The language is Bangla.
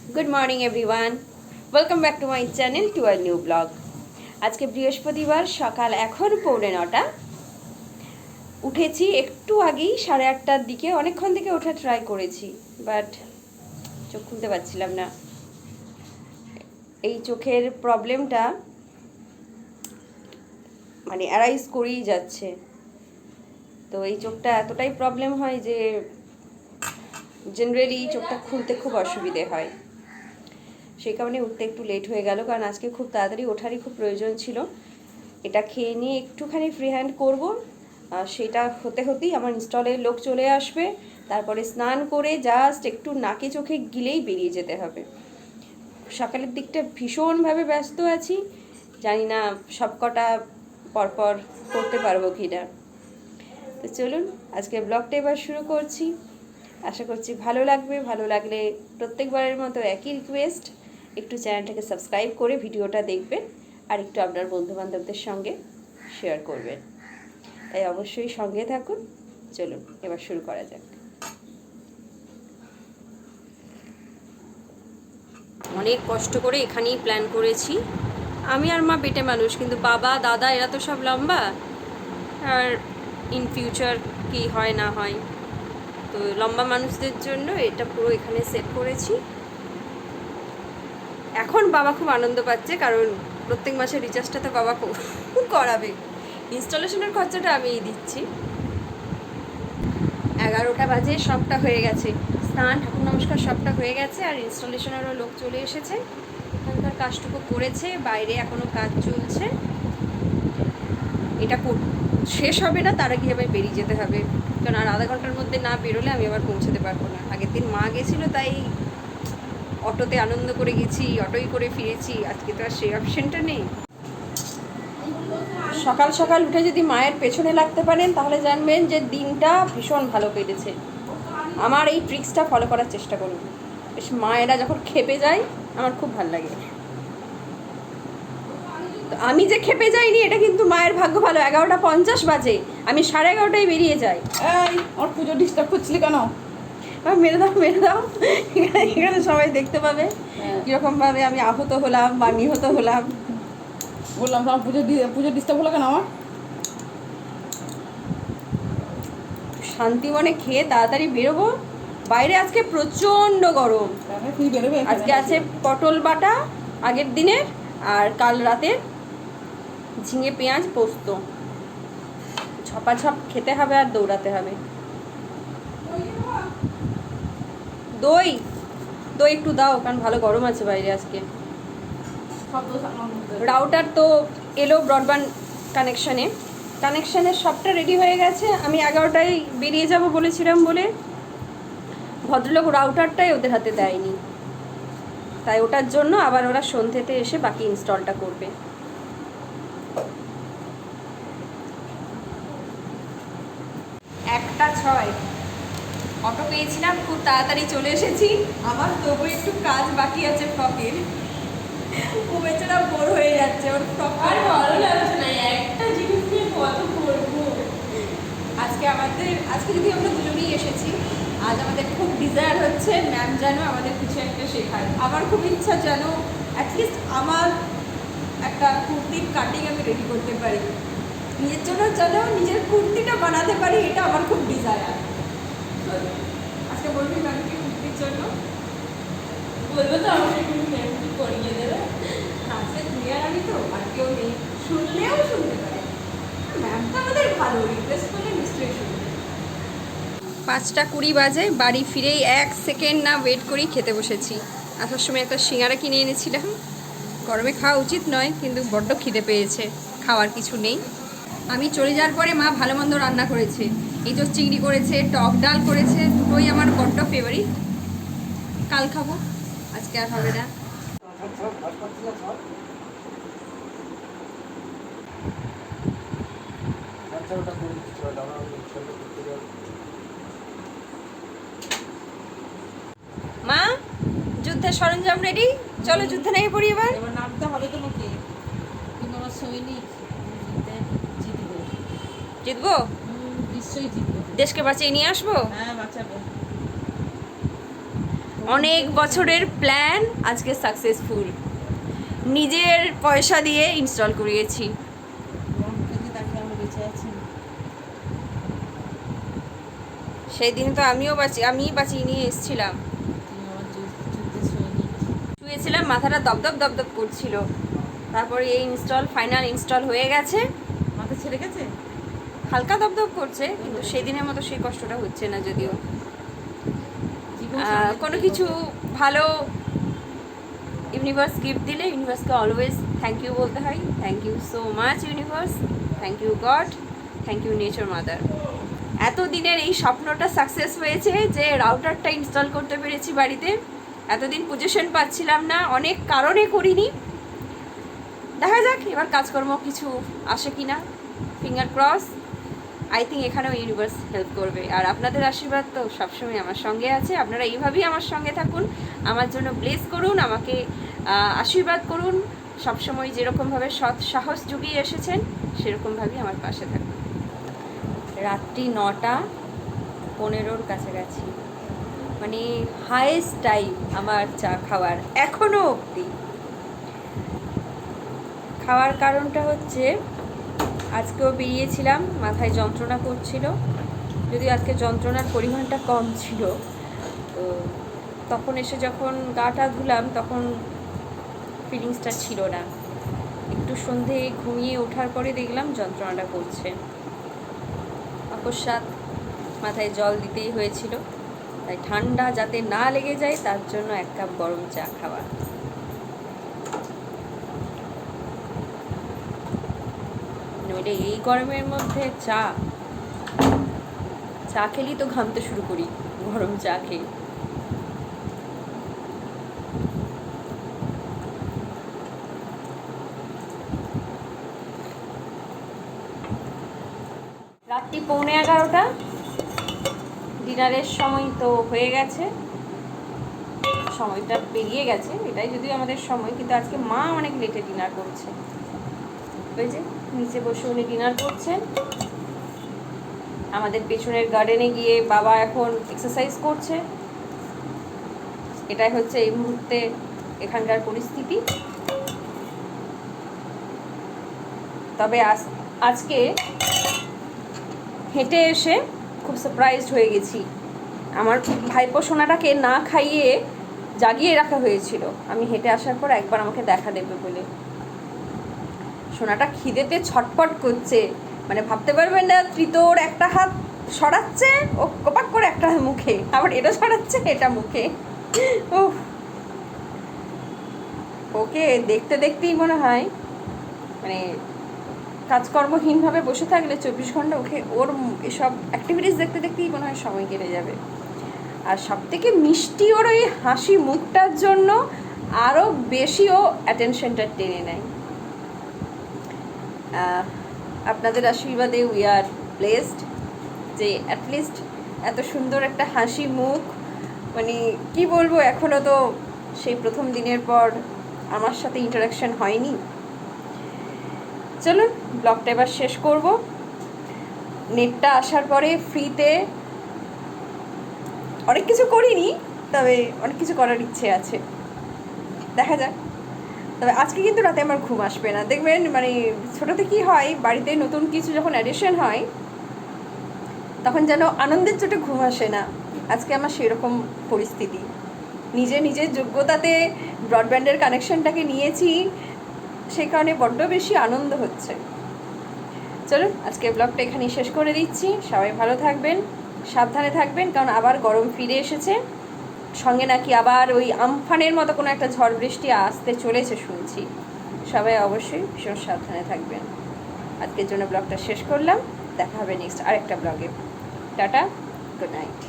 Good morning everyone. Welcome back to my channel to a new vlog. আজকে বৃহস্পতিবার সকাল এখন 9:45 উঠেছি একটু আগেই 8:30টার দিকে অনেকক্ষণ থেকে ওঠা ট্রাই করেছি বাট চোখ খুলতে পারছিলাম না। এই চোখের প্রবলেমটা মানে অ্যারাইজ করেই যাচ্ছে। তো এই চোখটা এতটাই প্রবলেম হয় যে জেনারেলি চোখটা খুলতে খুব অসুবিধে হয়। সেই কারণে উঠতে একটু লেট হয়ে গেল, কারণ আজকে খুব তাড়াতাড়ি ওঠারই খুব প্রয়োজন ছিল। এটা খেয়ে নিয়ে একটুখানি ফ্রি হ্যান্ড করবো, সেটা হতে হতেই আমার ইনস্টলের লোক চলে আসবে। তারপরে স্নান করে জাস্ট একটু নাকে চোখে গিলেই বেরিয়ে যেতে হবে। সকালের দিকটা ভীষণভাবে ব্যস্ত আছি, জানি না সব কটা পরপর করতে পারবো কি না। তো চলুন আজকে ব্লগটা এবার শুরু করছি। আশা করছি ভালো লাগবে। ভালো লাগলে প্রত্যেকবারের মতো একই রিকোয়েস্ট, একটু চ্যানেলটাকে সাবস্ক্রাইব করে ভিডিওটা দেখবেন আর একটু আপনার বন্ধুবান্ধবদের সঙ্গে শেয়ার করবেন। তাই অবশ্যই সঙ্গে থাকুন। চলুন এবার শুরু করা যাক। অনেক কষ্ট করে এখানেই প্ল্যান করেছি। আমি আর মা বেটে মানুষ, কিন্তু বাবা দাদা এরা তো সব লম্বা, আর ইন ফিউচার কী হয় না হয়, তো লম্বা মানুষদের জন্য এটা পুরো এখানে সেট করেছি। এখন বাবা খুব আনন্দ পাচ্ছে, কারণ প্রত্যেক মাসে রিচার্জটা তো বাবা করাবে, ইনস্টলেশনের খরচাটা আমিই দিচ্ছি। 11টা বাজে, সবটা হয়ে গেছে, স্নান ঠাকুর নমস্কার সবটা হয়ে গেছে, আর ইনস্টলেশনেরও লোক চলে এসেছে। এখানকার কাজটুকু করেছে, বাইরে এখনও কাজ চলছে। এটা শেষ হবে না তার আগে আবার বেরিয়ে যেতে হবে, কারণ আর আধা ঘন্টার মধ্যে না বেরোলে আমি আবার পৌঁছাতে পারবো না। আগের দিন মা গেছিলো, তাই অটোতে আনন্দ করে গেছি, অটোই করে ফিরেছি। আজকে তো আর সেই অপশানটা নেই। সকাল সকাল উঠে যদি মায়ের পেছনে লাগতে পারেন তাহলে জানবেন যে দিনটা ভীষণ ভালো কেটেছে। আমার এই ট্রিক্সটা ফলো করার চেষ্টা করুন। বেশ মায়েরা যখন খেপে যায় আমার খুব ভালো লাগে। তো আমি যে খেপে যাইনি এটা কিন্তু মায়ের ভাগ্য ভালো। 11:50 বাজে, আমি 11:30টায় বেরিয়ে যাই। এই ওর পুজো ডিস্টার্ব করছিলি কেন? মেরে দাও মেরে দাও, এখানে সবাই দেখতে পাবে কীরকমভাবে আমি আহত হলাম বা নিহত হলাম। বললাম তোমার পুজো ডিস্টার্ব হলো কেন আমার? শান্তি মনে খেয়ে তাড়াতাড়ি বেরোবো। বাইরে আজকে প্রচণ্ড গরম। তুই বেরোবে? আজকে আছে পটল বাটা আগের দিনের, আর কাল রাতের ঝিঙে পেঁয়াজ পোস্ত। ঝপাঝপ খেতে হবে আর দৌড়াতে হবে। দই দই একটু দাও, কারণ ভালো গরম আছে বাইরে আজকে। রাউটার তো এলো ব্রডব্যান্ড কানেকশানের সবটা রেডি হয়ে গেছে। আমি 11টায় বেরিয়ে যাব বলেছিলাম বলে ভদ্রলোক রাউটারটাই ওদের হাতে দেয়নি, তাই ওটার জন্য আবার ওরা সন্ধ্যেতে এসে বাকি ইনস্টলটা করবে। একটা 6 অটো পেয়েছিলাম, খুব তাড়াতাড়ি চলে এসেছি। আমার তবু একটু কাজ বাকি আছে ফ্রকের। ও বেচারা বোর হয়ে যাচ্ছে, ওর ফ্রক আর ভালো লাগছে না, একটা জিনিস নিয়ে কত করবো। আজকে যদি আমরা দুজনেই এসেছি, আজ আমাদের খুব ডিজায়ার হচ্ছে ম্যাম যেন আমাদের কিছু একটা শেখায়। আমার খুব ইচ্ছা যেন অ্যাটলিস্ট আমার একটা কুর্তির কাটিং আমি রেডি করতে পারি, নিজের জন্য যেন নিজের কুর্তিটা বানাতে পারি, এটা আমার খুব ডিজায়ার। আজকে বলবি ম্যামকে কুর্তির জন্য? বলবো তো আমাকে ম্যামকে করিয়ে দেবে। আজকে তুই আর আমি তো, আর কেউ নেই, শুনলেও শুনতে পারে। ম্যাম তো আমাদের ভালো, রিকোয়েস্ট করলে নিশ্চয়ই শুনবে। 5:20 বাজে, বাড়ি ফিরেই 1 সেকেন্ড না ওয়েট করেই খেতে বসেছি। আসার সময় একটা সিঙ্গারা কিনে এনেছিলাম। গরমে খাওয়া উচিত নয়, কিন্তু বড্ড খিদে পেয়েছে, খাওয়ার কিছু নেই। আমি চলে যাওয়ার পরে মা ভালো মন্দ রান্না করেছে। এই তো চিংড়ি করেছে, টক ডাল করেছে, দুটোই আমার বড্ড ফেভারিট। কাল খাবো, আজকে আর হবে না। মা, যুদ্ধের সরঞ্জাম রেডি, চলো যুদ্ধে নেমে পড়ি এবার। এবার নামতে হবে তোমাকে, তুমি আমার সৈনিক, জিতবো। জিতবো? নিশ্চয়ই জিতবো। দেশকে বাঁচিয়ে নিয়ে আসবো। হ্যাঁ বাঁচাবো। অনেক বছরের প্ল্যান আজকে সাকসেসফুল, নিজের পয়সা দিয়ে ইনস্টল করিয়েছি। সেই দিন তো আমিও বাঁচিয়ে নিয়ে এসেছিলাম, শুয়েছিলাম, মাথাটা দপদপ দপদপ করছিল, তারপরে এই ফাইনাল ইনস্টল হয়ে গেছে। মাথা ছেড়ে গেছে, হালকা দপদপ করছে, কিন্তু সেদিনের মতো সেই কষ্টটা হচ্ছে না। যদিও কোনো কিছু ভালো ইউনিভার্স গিফট দিলে ইউনিভার্সকে অলওয়েজ থ্যাংক ইউ বলতে হয়। Thank you so much universe, thank you god, thank you nature mother. এতদিনের এই স্বপ্নটা সাকসেস হয়েছে যে রাউটারটা ইনস্টল করতে পেরেছি বাড়িতে। এতদিন পজিশন পাচ্ছিলাম না, অনেক কারণে করিনি। দেখা যাক এবার কাজকর্ম কিছু আসে কি না, ফিঙ্গার ক্রস। আই থিঙ্ক এখানেও ইউনিভার্স হেল্প করবে। আর আপনাদের আশীর্বাদ তো সবসময় আমার সঙ্গে আছে। আপনারা এইভাবেই আমার সঙ্গে থাকুন, আমার জন্য ব্লেস করুন, আমাকে আশীর্বাদ করুন। সবসময় যেরকমভাবে সৎ সাহস জুগিয়ে এসেছেন সেরকমভাবেই আমার পাশে থাকুন। রাত্রি 9:15 কাছাকাছি, মানে হাইয়েস্ট টাইম আমার চা খাওয়ার এখনও অবধি। খাওয়ার কারণটা হচ্ছে আজকেও বেরিয়েছিলাম, মাথায় যন্ত্রণা করছিল, যদিও আজকে যন্ত্রণার পরিমাণটা কম ছিল। তো তখন এসে যখন গাটা ধুলাম তখন ফিলিংসটা ছিল না। একটু সন্ধে ঘুমিয়ে ওঠার পরে দেখলাম যন্ত্রণাটা করছে। অকস্মাৎ মাথায় জল দিতেই হয়েছিল, তাই ঠান্ডা যাতে না লেগে যায় তার জন্য 1 কাপ গরম চা খাওয়া। নইলে এই গরমের মধ্যে চা খেলেই তো ঘামতে শুরু করি, গরম চা খেয়ে। রাত্রি 11:15, ডিনারের সময় তো হয়ে গেছে, সময়টা পেরিয়ে গেছে, এটাই যদিও আমাদের সময়, কিন্তু আজকে মা অনেক লেটে ডিনার করছে। ওই যে নিচে বসে উনি ডিনার করছেন, আমাদের পেছনের গার্ডেনে গিয়ে বাবা এখন এক্সারসাইজ করছে। এটাই হচ্ছে এই মুহূর্তে এখানকার পরিস্থিতি। তবে আজকে হেঁটে এসে খুব সারপ্রাইজড হয়ে গেছি। আমার ভাইপো সোনাটাকে না খাইয়ে জাগিয়ে রাখা হয়েছিল, আমি হেঁটে আসার পর একবার আমাকে দেখা দেবে বলে। সোনাটা খিদেতে ছটফট করছে, মানে ভাবতে পারবেন না, ত্রিতোর একটা হাত সরাচ্ছে, ও কপাক করে একটা মুখে, আবার এটা সরাচ্ছে, এটা মুখে। উফ, ওকে দেখতে দেখতেই মনে হয় মানে কাজকর্মহীনভাবে বসে থাকলে 24 ঘন্টা ওর এসব অ্যাক্টিভিটিস দেখতে দেখতেই মনে হয় সময় কেটে যাবে। আর সবথেকে মিষ্টি ওর ওই হাসি মুখটার জন্য আরও বেশি ও অ্যাটেনশনটা টেনে নেয়। আপনাদের আশীর্বাদে উই আর ব্লেসড যে অ্যাটলিস্ট এত সুন্দর একটা হাসি মুখ, মানে কি বলবো, এখনও তো সেই প্রথম দিনের পর আমার সাথে ইন্টারাকশন হয়নি। চলুন ব্লগটা এবার শেষ করব। নেটটা আসার পরে ফ্রিতে অনেক কিছু করিনি, তবে অনেক কিছু করার ইচ্ছে আছে, দেখা যাক। তবে আজকে কিন্তু রাতে আমার ঘুম আসবে না, দেখবেন মানে ছোটোতে কি হয়, বাড়িতে নতুন কিছু যখন অ্যাডিশন হয় তখন যেন আনন্দের চোটে ঘুম আসে না। আজকে আমার সেরকম পরিস্থিতি। নিজের যোগ্যতাতে ব্রডব্যান্ডের কানেকশনটাকে নিয়েছি, সেই কারণে বড্ড বেশি আনন্দ হচ্ছে। চলুন আজকে ব্লগটা এখানেই শেষ করে দিচ্ছি। সবাই ভালো থাকবেন, সাবধানে থাকবেন, কারণ আবার গরম ফিরে এসেছে, সঙ্গে নাকি আবার ওই আমফানের মতো কোনো একটা ঝড় বৃষ্টি আসতে চলেছে শুনছি। সবাই অবশ্যই ভীষণ সাবধানে থাকবেন। আজকের জন্য ব্লগটা শেষ করলাম, দেখা হবে নেক্সট আরেকটা ব্লগে। Tata, good night.